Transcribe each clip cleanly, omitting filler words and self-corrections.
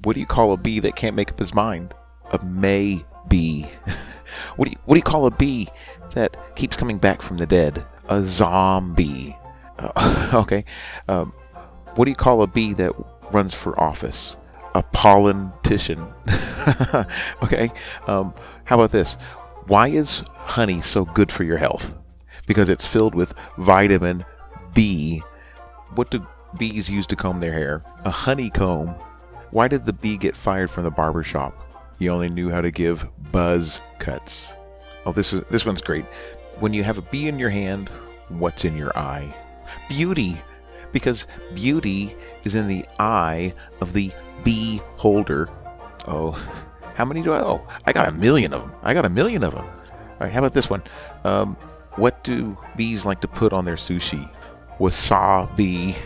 What do you call a bee that can't make up his mind? A May bee. What do you call a bee that keeps coming back from the dead? A zombie. Okay. What do you call a bee that runs for office? A politician. Okay. How about this? Why is honey so good for your health? Because it's filled with vitamin B. What do bees use to comb their hair? A honeycomb. Why did the bee get fired from the barber shop? He only knew how to give buzz cuts. Oh, this one's great. When you have a bee in your hand, what's in your eye? Beauty. Because beauty is in the eye of the bee holder. Oh, how many do I owe? I got 1,000,000 of them. All right, how about this one? What do bees like to put on their sushi? Wasabi.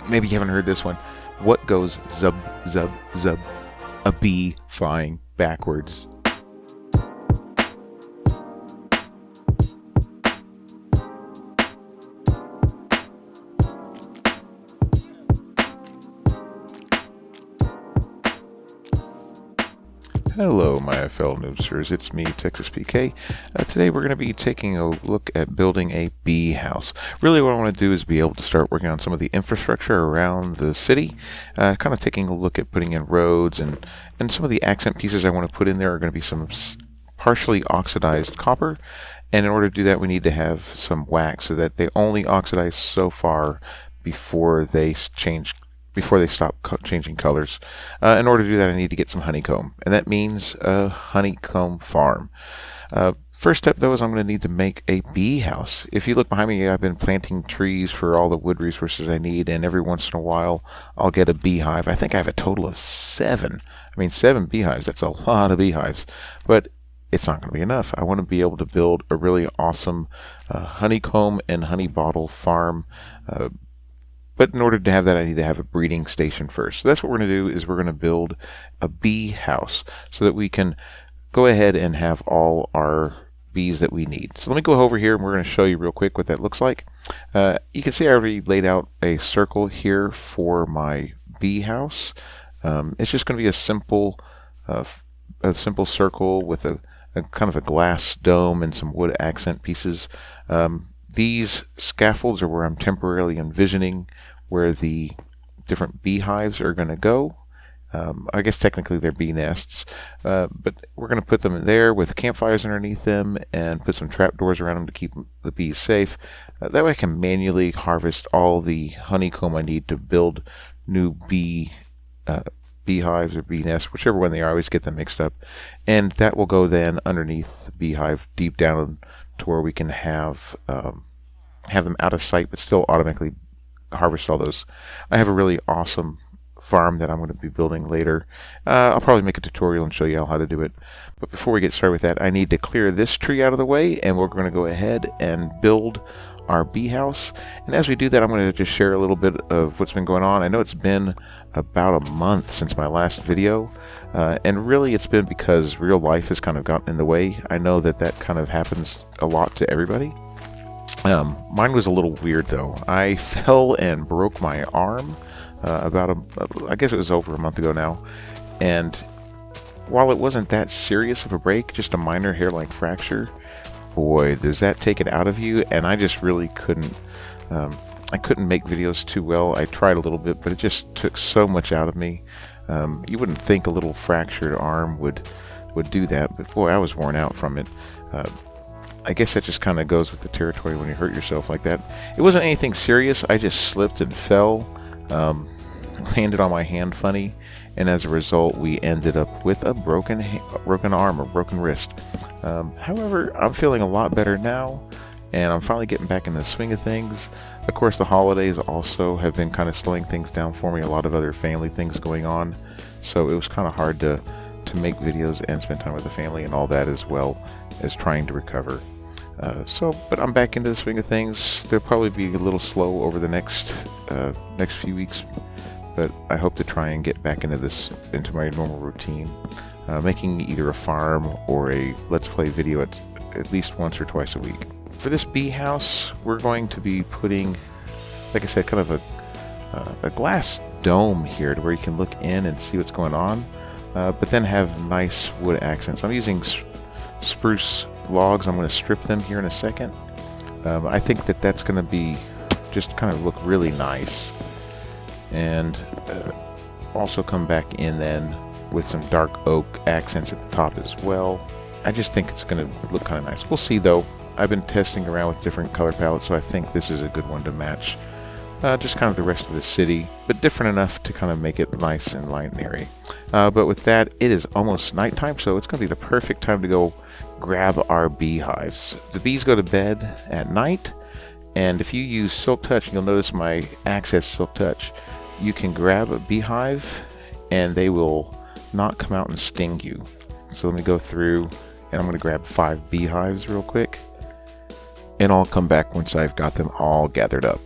Maybe you haven't heard this one. What goes zub, zub, zub? A bee flying backwards. Hello, my fellow noobsters. It's me, Texas PK. Today we're going to be taking a look at building a bee house. Really what I want to do is be able to start working on some of the infrastructure around the city. Kind of taking a look at putting in roads and some of the accent pieces I want to put in there are going to be some partially oxidized copper. And in order to do that, we need to have some wax so that they only oxidize so far before they stop changing colors. In order to do that, I need to get some honeycomb, and that means a honeycomb farm. First step, though, is I'm going to need to make a bee house. If you look behind me, I've been planting trees for all the wood resources I need, and every once in a while, I'll get a beehive. I think I have a total of 7. 7 beehives. That's a lot of beehives, but it's not going to be enough. I want to be able to build a really awesome honeycomb and honey bottle farm. But in order to have that, I need to have a breeding station first. So that's what we're going to do, is we're going to build a bee house so that we can go ahead and have all our bees that we need. So let me go over here and we're going to show you real quick what that looks like. You can see I already laid out a circle here for my bee house. It's just going to be a simple circle with a kind of a glass dome and some wood accent pieces. These scaffolds are where I'm temporarily envisioning where the different beehives are going to go. I guess technically they're bee nests, but we're going to put them in there with campfires underneath them and put some trapdoors around them to keep the bees safe. That way I can manually harvest all the honeycomb I need to build new beehives or bee nests, whichever one they are. I always get them mixed up. And that will go then underneath the beehive deep down to where we can have them out of sight but still automatically harvest all those. I have a really awesome farm that I'm going to be building later. I'll probably make a tutorial and show you all how to do it. But before we get started with that, I need to clear this tree out of the way, and we're going to go ahead and build our bee house. And as we do that, I'm going to just share a little bit of what's been going on. I know it's been about a month since my last video, and really it's been because real life has kind of gotten in the way. I know that kind of happens a lot to everybody. Mine was a little weird though. I fell and broke my arm I guess it was over a month ago now, and while it wasn't that serious of a break, just a minor hairline fracture, boy, does that take it out of you. And I just really couldn't make videos too well. I tried a little bit, but it just took so much out of me. You wouldn't think a little fractured arm would do that, but boy, I was worn out from it. I guess that just kind of goes with the territory when you hurt yourself like that. It wasn't anything serious. I just slipped and fell, landed on my hand funny, and as a result we ended up with a broken arm or broken wrist. However, I'm feeling a lot better now, and I'm finally getting back in the swing of things. Of course, the holidays also have been kind of slowing things down for me. A lot of other family things going on, so it was kind of hard to make videos and spend time with the family and all that, as well as trying to recover. But I'm back into the swing of things. They'll probably be a little slow over the next few weeks, but I hope to try and get back into my normal routine, making either a farm or a Let's Play video at least once or twice a week. For this bee house, we're going to be putting, like I said, kind of a glass dome here to where you can look in and see what's going on, but then have nice wood accents. I'm using spruce logs. I'm going to strip them here in a second. I think that that's going to be just kind of look really nice, and also come back in then with some dark oak accents at the top as well. I just think it's going to look kind of nice. We'll see though. I've been testing around with different color palettes, so I think this is a good one to match just kind of the rest of the city, but different enough to kind of make it nice and light and airy. But with that, it is almost nighttime, so it's going to be the perfect time to go grab our beehives. The bees go to bed at night, and if you use Silk Touch, you'll notice my Access Silk Touch, you can grab a beehive and they will not come out and sting you. So let me go through and I'm going to grab 5 beehives real quick, and I'll come back once I've got them all gathered up.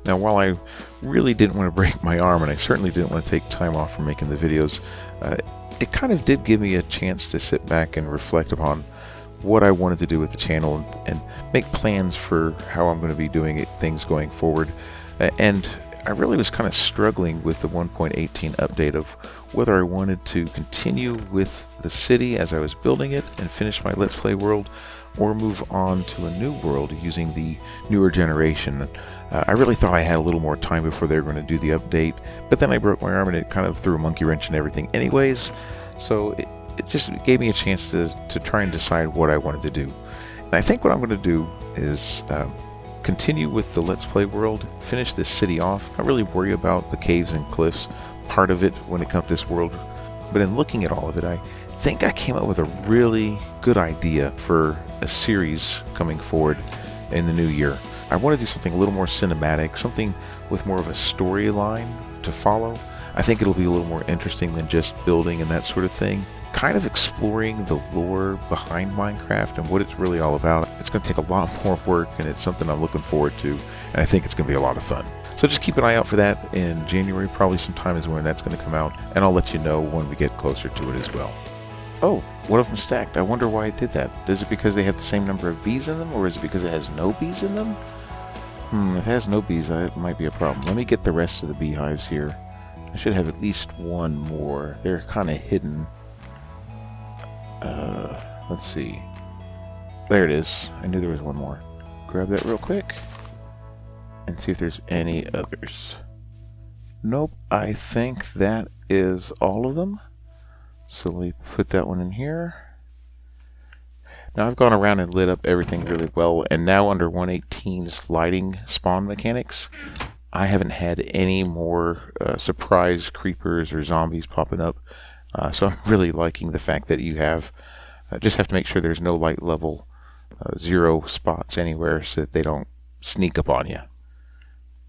Now, while I really didn't want to break my arm, and I certainly didn't want to take time off from making the videos, it kind of did give me a chance to sit back and reflect upon what I wanted to do with the channel and make plans for how I'm going to be doing things going forward. And I really was kind of struggling with the 1.18 update of whether I wanted to continue with the city as I was building it and finish my Let's Play world, or move on to a new world using the newer generation. I really thought I had a little more time before they were going to do the update, but then I broke my arm and it kind of threw a monkey wrench in everything anyways, so it just gave me a chance to try and decide what I wanted to do. And I think what I'm going to do is continue with the Let's Play world, finish this city off, not really worry about the caves and cliffs part of it when it comes to this world, but in looking at all of it, I think I came up with a really good idea for a series coming forward in the new year. I want to do something a little more cinematic, something with more of a storyline to follow. I think it'll be a little more interesting than just building and that sort of thing. Kind of exploring the lore behind Minecraft and what it's really all about. It's going to take a lot more work, and it's something I'm looking forward to, and I think it's going to be a lot of fun. So just keep an eye out for that in January, probably sometime is when that's going to come out, and I'll let you know when we get closer to it as well. Oh, one of them stacked. I wonder why I did that. Is it because they have the same number of bees in them, or is it because it has no bees in them? If it has no bees, that might be a problem. Let me get the rest of the beehives here. I should have at least one more. They're kind of hidden. Let's see. There it is. I knew there was one more. Grab that real quick and see if there's any others. Nope, I think that is all of them. So let me put that one in here. Now I've gone around and lit up everything really well, and now under 1.18's lighting spawn mechanics, I haven't had any more surprise creepers or zombies popping up. So I'm really liking the fact that you just have to make sure there's no light level 0 spots anywhere so that they don't sneak up on you.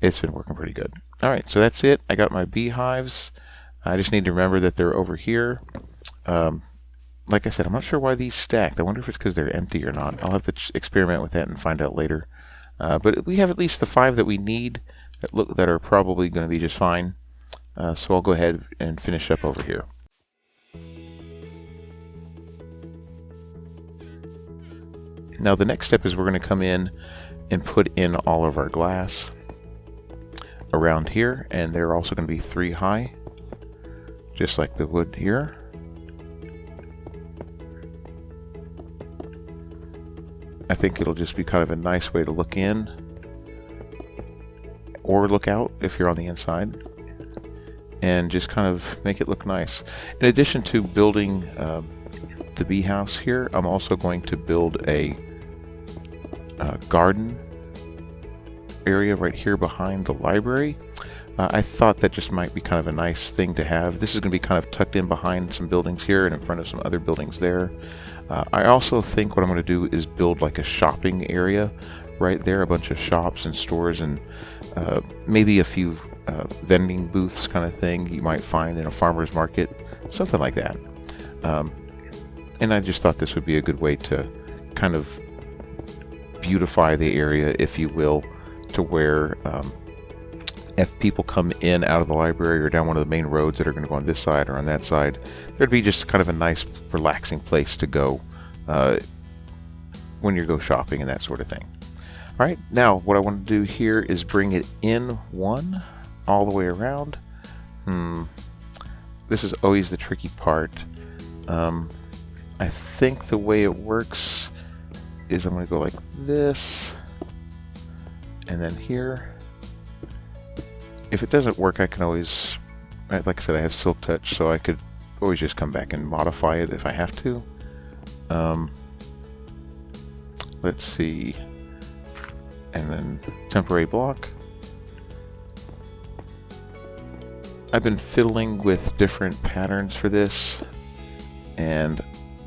It's been working pretty good. Alright, so that's it. I got my beehives. I just need to remember that they're over here. Like I said, I'm not sure why these stacked. I wonder if it's because they're empty or not. I'll have to experiment with that and find out later. But we have at least the 5 that we need that are probably going to be just fine. So I'll go ahead and finish up over here. Now the next step is we're going to come in and put in all of our glass around here, and they're also going to be 3 high, just like the wood here. I think it'll just be kind of a nice way to look in or look out if you're on the inside, and just kind of make it look nice. In addition to building the bee house here, I'm also going to build a garden area right here behind the library. I thought that just might be kind of a nice thing to have. This is going to be kind of tucked in behind some buildings here and in front of some other buildings there. I also think what I'm going to do is build like a shopping area right there, a bunch of shops and stores, and maybe a few vending booths kind of thing you might find in a farmer's market, something like that. And I just thought this would be a good way to kind of beautify the area, if you will, to where if people come in out of the library or down one of the main roads that are going to go on this side or on that side, there'd be just kind of a nice relaxing place to go when you go shopping and that sort of thing. Alright, now what I want to do here is bring it in 1 all the way around. This is always the tricky part. I think the way it works is I'm going to go like this, and then here. If it doesn't work, I can always, like I said, I have Silk Touch, so I could always just come back and modify it if I have to. Let's see. And then temporary block. I've been fiddling with different patterns for this, and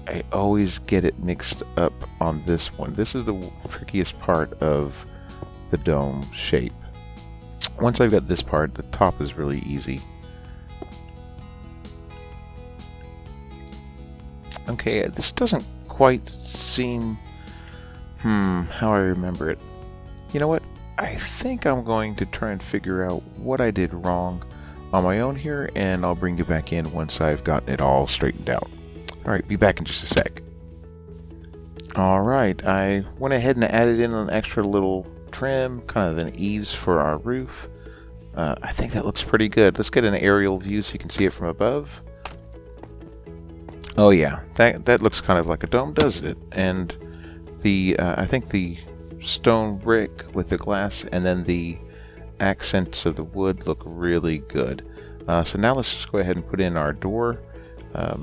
I always get it mixed up on this one. This is the trickiest part of the dome shape. Once I've got this part, the top is really easy. Okay, this doesn't quite seem how I remember it. You know what? I think I'm going to try and figure out what I did wrong on my own here, and I'll bring you back in once I've gotten it all straightened out. Alright, be back in just a sec. Alright, I went ahead and added in an extra little trim, kind of an eaves for our roof. I think that looks pretty good. Let's get an aerial view so you can see it from above. Oh yeah, that looks kind of like a dome, doesn't it? And the I think the stone brick with the glass and then the accents of the wood look really good. So now let's just go ahead and put in our door.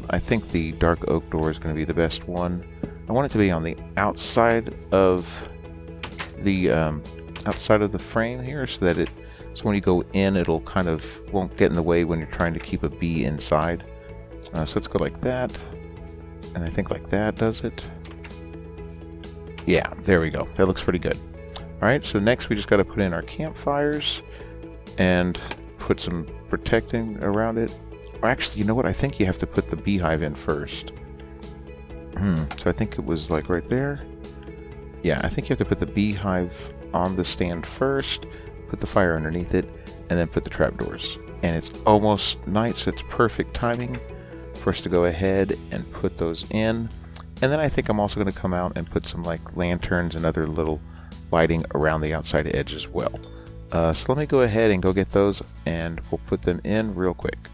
I think the dark oak door is going to be the best one. I want it to be on the outside of the frame here, so that so when you go in, it'll kind of won't get in the way when you're trying to keep a bee inside. So let's go like that, and I think like that does it. Yeah, there we go. That looks pretty good. Alright, so next we just got to put in our campfires and put some protecting around it. Or actually, you know what? I think you have to put the beehive in first. So I think it was like right there. Yeah, I think you have to put the beehive on the stand first, put the fire underneath it, and then put the trapdoors. And it's almost night, so it's perfect timing for us to go ahead and put those in. And then I think I'm also going to come out and put some like lanterns and other little lighting around the outside edge as well. So let me go ahead and go get those, and we'll put them in real quick.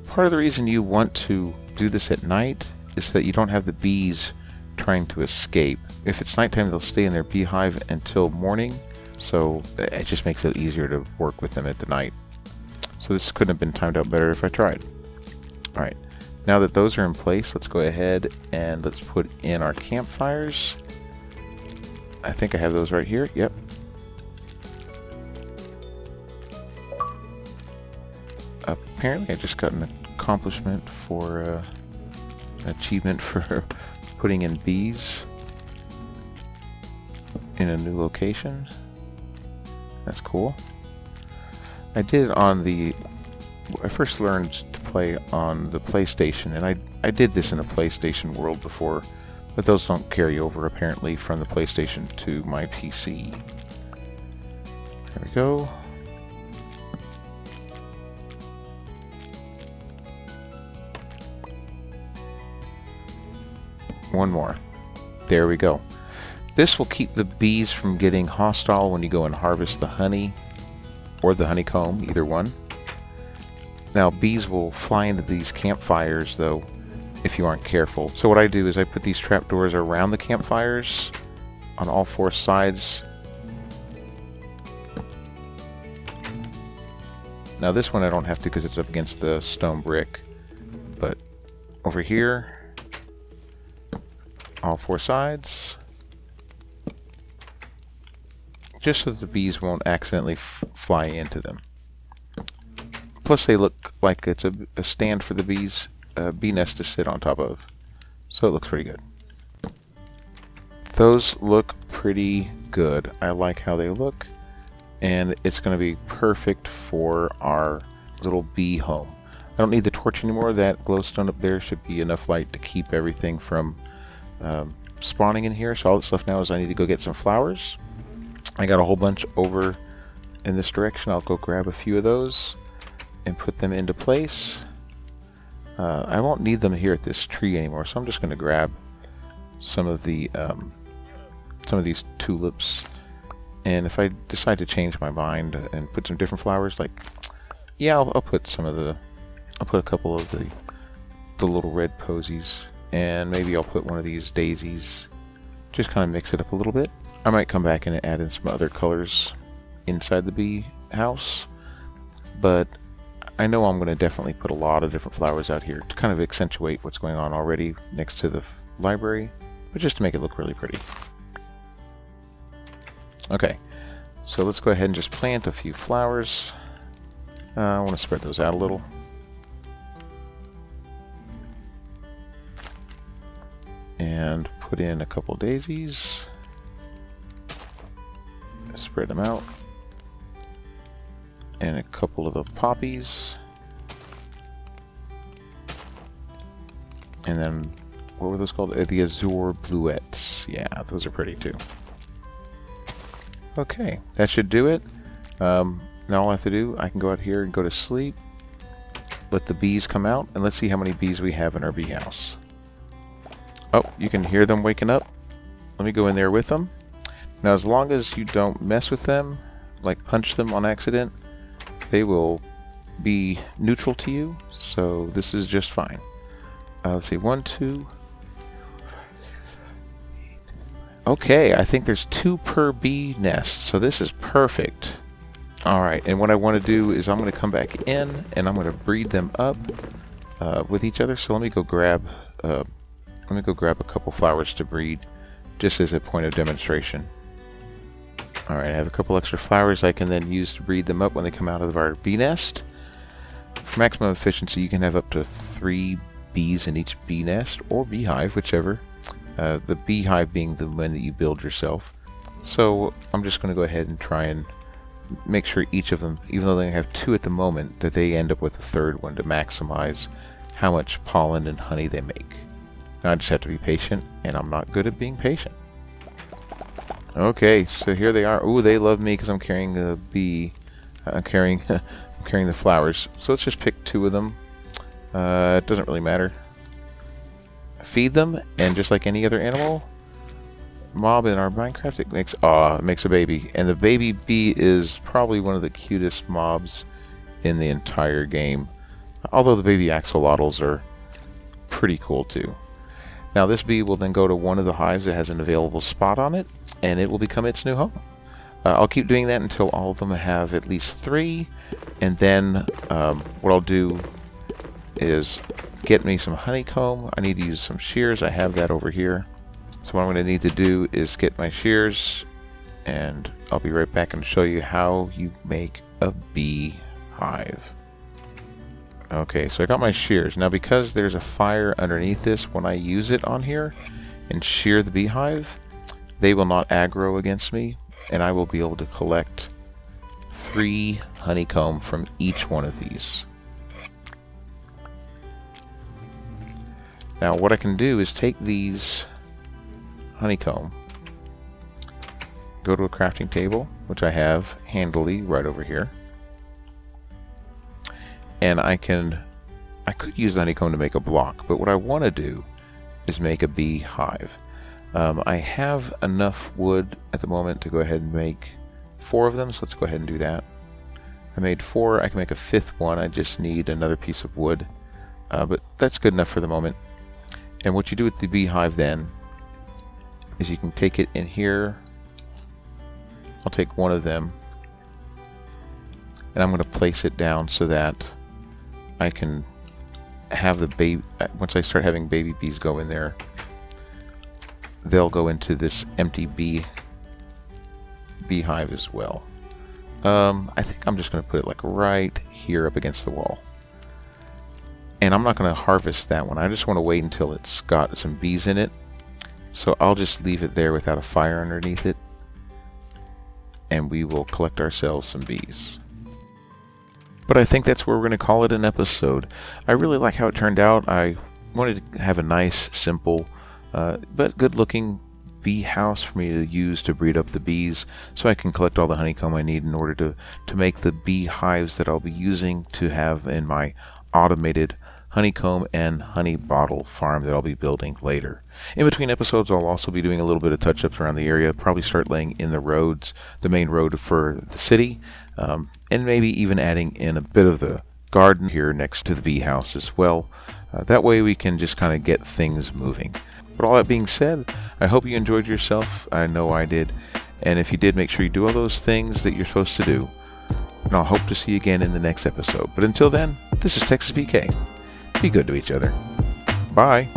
Part of the reason you want to do this at night is so that you don't have the bees trying to escape. If it's nighttime, they'll stay in their beehive until morning, so it just makes it easier to work with them at the night. So this couldn't have been timed out better if I tried. Alright, now that those are in place, let's go ahead and let's put in our campfires. I think I have those right here. Yep. Apparently I just got an accomplishment for an achievement for putting in bees in a new location. That's cool. I did it on I first learned to play on the PlayStation, and I did this in a PlayStation world before, but those don't carry over apparently from the PlayStation to my PC. There we go. One more. There we go. This will keep the bees from getting hostile when you go and harvest the honey or the honeycomb, either one. Now, bees will fly into these campfires, though, if you aren't careful. So what I do is I put these trapdoors around the campfires on all four sides. Now this one I don't have to because it's up against the stone brick, but over here, all four sides, just so that the bees won't accidentally fly into them. Plus they look like it's a stand for the bees, a bee nest to sit on top of, so it looks pretty good. Those look pretty good. I like how they look, and it's going to be perfect for our little bee home. I don't need the torch anymore. That glowstone up there should be enough light to keep everything from spawning in here. So all that's left now is I need to go get some flowers. I got a whole bunch over in this direction. I'll go grab a few of those and put them into place. I won't need them here at this tree anymore, so I'm just going to grab some of these tulips And if I decide to change my mind and put some different flowers, like, yeah, I'll put some of the, I'll put a couple of the little red posies, and maybe I'll put one of these daisies. Just kind of mix it up a little bit. I might come back and add in some other colors inside the bee house, but I know I'm going to definitely put a lot of different flowers out here to kind of accentuate what's going on already next to the library, but just to make it look really pretty. Okay, so let's go ahead and just plant a few flowers. I want to spread those out a little. And put in a couple daisies. Spread them out. And a couple of the poppies. And then, what were those called? The azure bluettes. Yeah, those are pretty too. Okay, that should do it. Now all I have to do, I can go out here and go to sleep. Let the bees come out, and let's see how many bees we have in our bee house. Oh, you can hear them waking up. Let me go in there with them. Now, as long as you don't mess with them, like punch them on accident, they will be neutral to you, so this is just fine. Let's see, 1, 2. Okay, I think there's 2 per bee nest, so this is perfect. Alright, and what I want to do is I'm going to come back in, and I'm going to breed them up with each other, so let me go grab a couple flowers to breed, just as a point of demonstration. Alright, I have a couple extra flowers I can then use to breed them up when they come out of our bee nest. For maximum efficiency, you can have up to 3 bees in each bee nest, or beehive, whichever. The beehive being the one that you build yourself. So I'm just going to go ahead and try and make sure each of them, even though they have 2 at the moment, that they end up with a 3rd one to maximize how much pollen and honey they make. Now I just have to be patient, and I'm not good at being patient. Okay, so here they are. Ooh, they love me because I'm carrying the bee. I'm carrying the flowers. So let's just pick 2 of them. It doesn't really matter. Feed them, and just like any other animal mob in our Minecraft, it makes a baby. And the baby bee is probably one of the cutest mobs in the entire game. Although the baby axolotls are pretty cool too. Now this bee will then go to one of the hives that has an available spot on it, and it will become its new home. I'll keep doing that until all of them have at least 3, and then what I'll do is get me some honeycomb. I need to use some shears. I have that over here. So what I'm going to need to do is get my shears, and I'll be right back and show you how you make a bee hive. Okay, so I got my shears. Now because there's a fire underneath this, when I use it on here and shear the beehive, they will not aggro against me, and I will be able to collect 3 honeycomb from each one of these. Now what I can do is take these honeycomb, go to a crafting table, which I have handily right over here, and I could use the honeycomb to make a block, but what I want to do is make a bee hive. I have enough wood at the moment to go ahead and make 4 of them, so let's go ahead and do that. I made 4, I can make a 5th one, I just need another piece of wood, but that's good enough for the moment. And what you do with the beehive then is you can take it in here. I'll take one of them, and I'm going to place it down so that I can have the baby. Once I start having baby bees go in there, they'll go into this empty beehive as well. I think I'm just going to put it like right here up against the wall. And I'm not going to harvest that one. I just want to wait until it's got some bees in it. So I'll just leave it there without a fire underneath it, and we will collect ourselves some bees. But I think that's where we're going to call it an episode. I really like how it turned out. I wanted to have a nice, simple, but good-looking bee house for me to use to breed up the bees, so I can collect all the honeycomb I need in order to make the bee hives that I'll be using to have in my automated honeycomb and honey bottle farm that I'll be building later. In between episodes, I'll also be doing a little bit of touch-ups around the area, probably start laying in the roads, the main road for the city, and maybe even adding in a bit of the garden here next to the bee house as well. That way we can just kind of get things moving. But all that being said, I hope you enjoyed yourself. I know I did. And if you did, make sure you do all those things that you're supposed to do. And I'll hope to see you again in the next episode. But until then, this is Texas BK. Be good to each other. Bye.